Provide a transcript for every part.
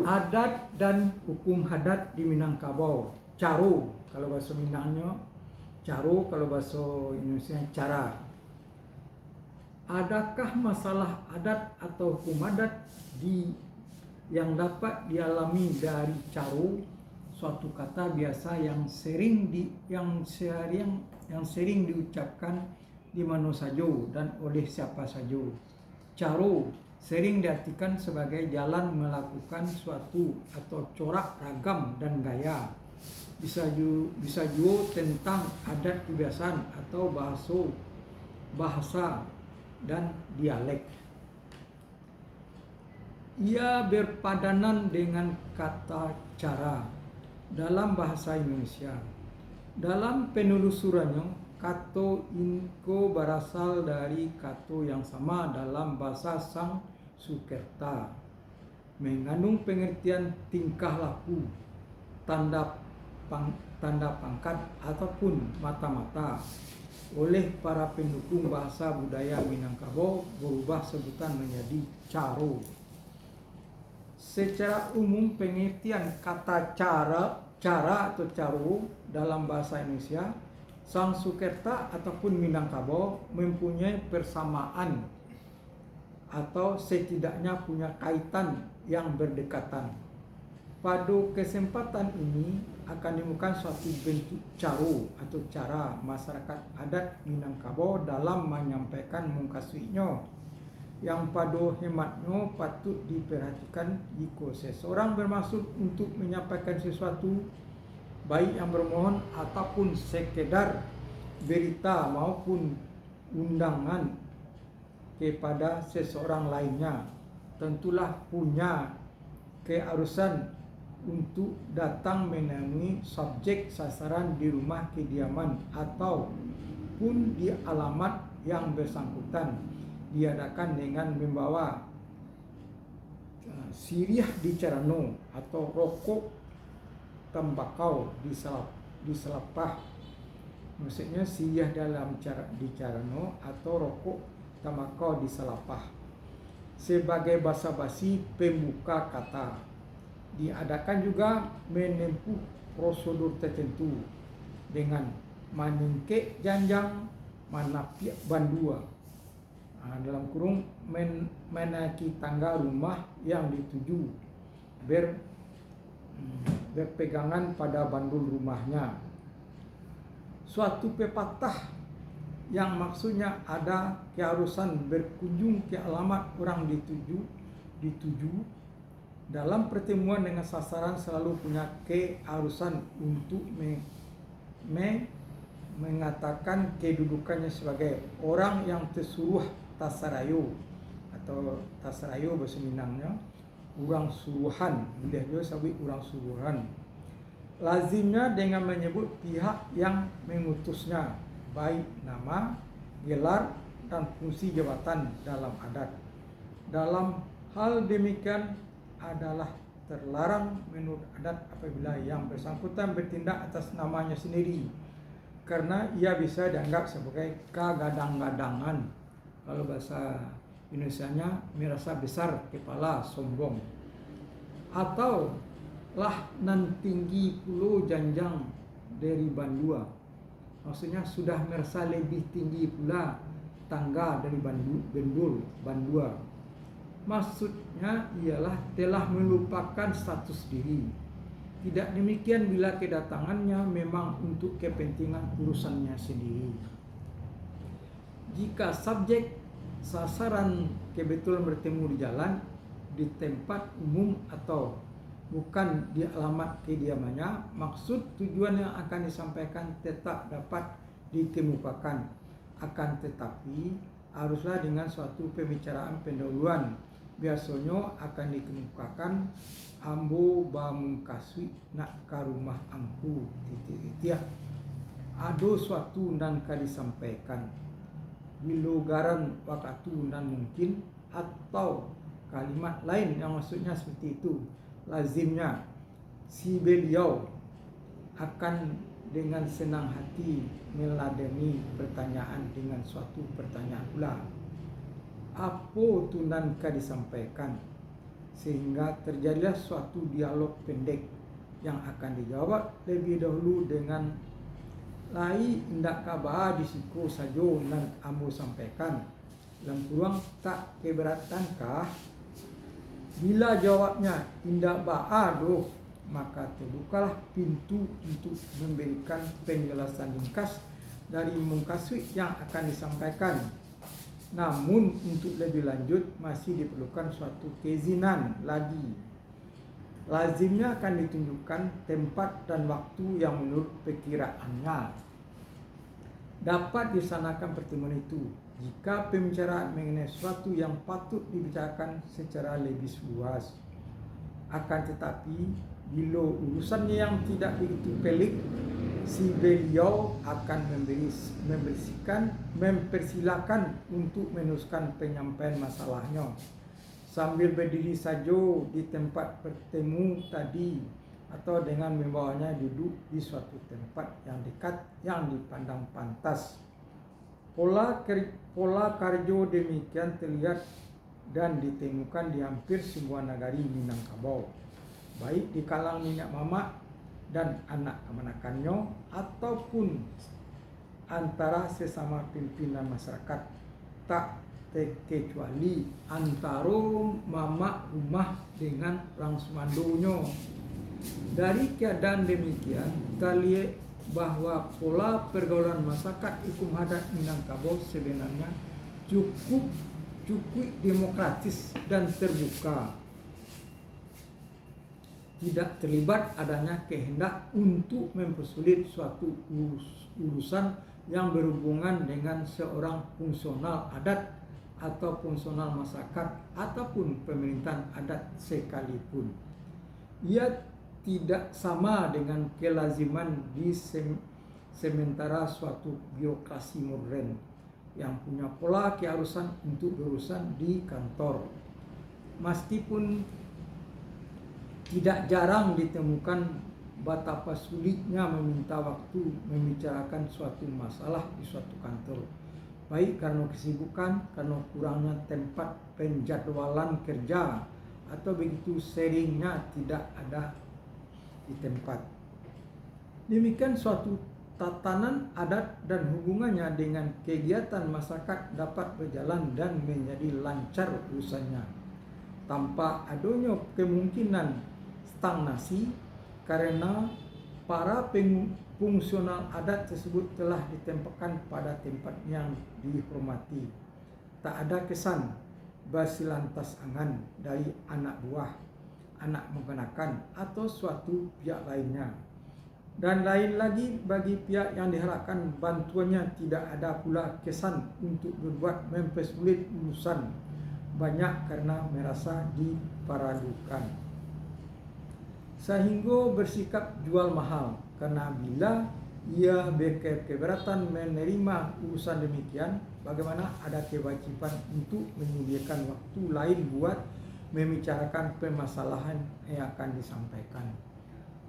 Adat dan hukum adat di Minangkabau. Caro kalau bahasa Minangnya, caro kalau bahasa Indonesia cara. Adakah masalah adat atau hukum adat yang dapat dialami dari caro, suatu kata biasa yang sering diucapkan di mana saja dan oleh siapa saja. Caro sering diartikan sebagai jalan melakukan suatu atau corak ragam dan gaya. Bisa juga tentang adat kebiasaan atau bahasa dan dialek. Ia berpadanan dengan kata cara dalam bahasa Indonesia. Dalam penelusurannya, kata inko berasal dari kata yang sama dalam bahasa Sangsukerta, mengandung pengertian tingkah laku, tanda pangkat ataupun mata-mata. Oleh para pendukung bahasa budaya Minangkabau, berubah sebutan menjadi caro. Secara umum pengertian kata cara atau caro dalam bahasa Indonesia, Sangsukerta ataupun Minangkabau mempunyai persamaan atau setidaknya punya kaitan yang berdekatan. Pada kesempatan ini akan ditemukan suatu bentuk caro atau cara masyarakat adat Minangkabau dalam menyampaikan mungkasuinya, yang pada hematnya patut diperhatikan jika seseorang bermaksud untuk menyampaikan sesuatu, baik yang bermohon ataupun sekedar berita maupun undangan kepada seseorang lainnya, tentulah punya keharusan untuk datang menemui subjek sasaran di rumah kediaman ataupun di alamat yang bersangkutan, diadakan dengan membawa siriah di carano atau rokok tembakau di selapah. Maksudnya siriah di carano atau rokok tembakau di selapah sebagai basa-basi pembuka kata. Diadakan juga menempuh prosedur tertentu dengan meningkek janjang, menapiak bandua, dalam kurung menaiki tangga rumah yang dituju, berpegangan pada bandul rumahnya. Suatu pepatah yang maksudnya ada keharusan berkunjung ke alamat orang dituju dalam pertemuan dengan sasaran selalu punya keharusan untuk mengatakan kedudukannya sebagai orang yang tersuruh tasarayo atau tasarayo bahasa Minangnya, orang suruhan, boleh juga sebut orang suruhan. Lazimnya dengan menyebut pihak yang mengutusnya, baik nama, gelar, dan fungsi jabatan dalam adat. Dalam hal demikian adalah terlarang menurut adat apabila yang bersangkutan bertindak atas namanya sendiri, karena ia bisa dianggap sebagai kegadang-gadangan. Kalau bahasa Indonesianya merasa besar kepala, sombong. Atau lah nan tinggi pulau janjang dari bandua, maksudnya sudah merasa lebih tinggi pula tangga dari bandua. Maksudnya ialah telah melupakan status diri. Tidak demikian bila kedatangannya memang untuk kepentingan urusannya sendiri. Jika subjek sasaran kebetulan bertemu di jalan, di tempat umum atau bukan di alamat kediamannya, maksud tujuan yang akan disampaikan tetap dapat dikemukakan. Akan tetapi haruslah dengan suatu pembicaraan pendahuluan. Biasanya akan dikemukakan, ambo bamungkasui nak ke rumah ampu ada suatu nan ka disampaikan bilogaran waktu nan mungkin, atau kalimat lain yang maksudnya seperti itu. Lazimnya si beliau akan dengan senang hati meladeni pertanyaan dengan suatu pertanyaan pula. Apa tunan ka disampaikan? sehingga terjadilah suatu dialog pendek yang akan dijawab lebih dahulu dengan lai indak kabar disiko sajo nan ambo sampaikan dalam kurang tak keberatankah. Bila jawabnya indak ba'adoh, maka terbukalah pintu untuk memberikan penjelasan ringkas dari mungkaswik yang akan disampaikan. Namun untuk lebih lanjut masih diperlukan suatu keizinan lagi. Lazimnya akan ditunjukkan tempat dan waktu yang menurut perkiraannya dapat disanakan pertemuan itu jika pembicaraan mengenai sesuatu yang patut dibicarakan secara lebih luas. Akan tetapi bila urusannya yang tidak begitu pelik, si beliau akan mempersilakan untuk meneruskan penyampaian masalahnya sambil berdiri saja di tempat bertemu tadi atau dengan membawanya duduk di suatu tempat yang dekat yang dipandang pantas. Pola karjo demikian terlihat dan ditemukan di hampir semua nagari Minangkabau, baik di kalangan minyak mamak dan anak kemanakannya ataupun antara sesama pimpinan masyarakat, tak terkecuali antara mamak rumah dengan langsmandonya. Dari keadaan demikian terlihat bahwa pola pergaulan masyarakat hukum adat Minangkabau sebenarnya cukup demokratis dan terbuka. Tidak terlibat adanya kehendak untuk mempersulit suatu urusan yang berhubungan dengan seorang fungsional adat atau fungsional masyarakat ataupun pemerintahan adat sekalipun. Ia tidak sama dengan kelaziman di sementara suatu birokrasi modern yang punya pola keharusan untuk berurusan di kantor. Meskipun tidak jarang ditemukan betapa sulitnya meminta waktu membicarakan suatu masalah di suatu kantor, baik karena kesibukan, karena kurangnya tempat penjadwalan kerja, atau begitu seringnya tidak ada di tempat. Demikian suatu tatanan adat dan hubungannya dengan kegiatan masyarakat dapat berjalan dan menjadi lancar urusannya tanpa adanya kemungkinan stagnasi karena para fungsional adat tersebut telah ditempatkan pada tempat yang dihormati. Tak ada kesan basilantas angan dari anak buah, anak menggunakan atau suatu pihak lainnya. Dan lain lagi bagi pihak yang diharapkan bantuannya tidak ada pula kesan untuk berbuat mempersulit urusan, banyak karena merasa diperadukan sehingga bersikap jual mahal. Karena bila ia berkeberatan menerima urusan demikian, bagaimana ada kewajiban untuk menyediakan waktu lain buat membicarakan permasalahan yang akan disampaikan.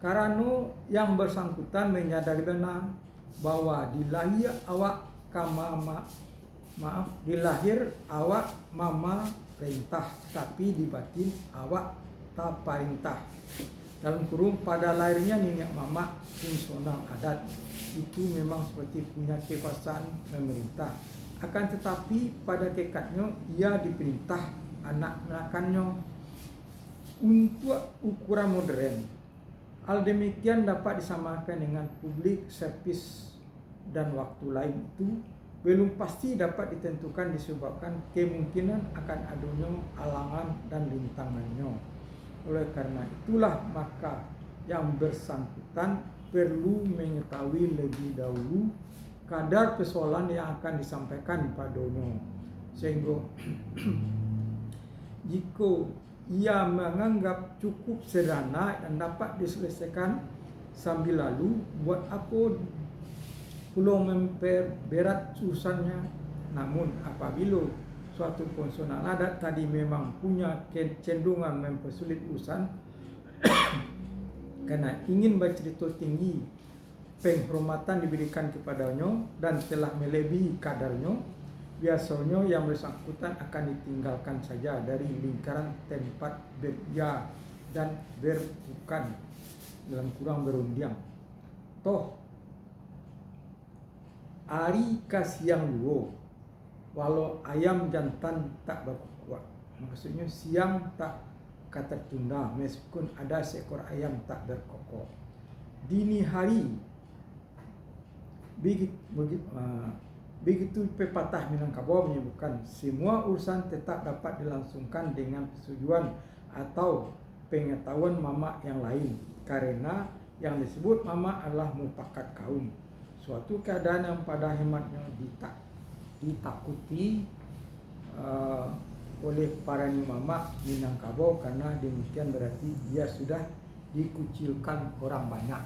Karena yang bersangkutan menyadari benar bahwa dilahir awak mama perintah, tapi di batin awak tak perintah. Dalam kurung pada lahirnya nenek mama fungsional adat itu memang seperti punya kekuasaan memerintah. Akan tetapi pada tekadnya ia diperintah anak anakannya untuk ukuran modern. Hal demikian dapat disamakan dengan public service dan waktu lain itu belum pasti dapat ditentukan disebabkan kemungkinan akan adanya halangan dan rintangannya. Oleh karena itulah maka yang bersangkutan perlu mengetahui lebih dahulu kadar persoalan yang akan disampaikan padanya, sehingga jika ia menganggap cukup sederhana dan dapat diselesaikan sambil lalu, buat apa perlu memperberat urusannya. Namun apabila suatu fungsional adat tadi memang punya kecenderungan mempersulit urusan karena ingin bercerita tinggi, penghormatan diberikan kepadanya dan telah melebihi kadarnya, biasanya yang bersangkutan akan ditinggalkan saja dari lingkaran tempat beria dan berbukan, dalam kurang berundiang. Toh ari kasiang luo, walau ayam jantan tak berkuat. Maksudnya siang tak kata tunda, meskipun ada seekor ayam tak berkokok. Dini hari begitu pepatah Minangkabau menyebutkan semua urusan tetap dapat dilangsungkan dengan persetujuan atau pengetahuan mama yang lain, karena yang disebut mama adalah mufakat kaum, suatu keadaan yang pada hematnya ditakuti oleh para mama Minangkabau, karena demikian berarti dia sudah dikucilkan orang banyak.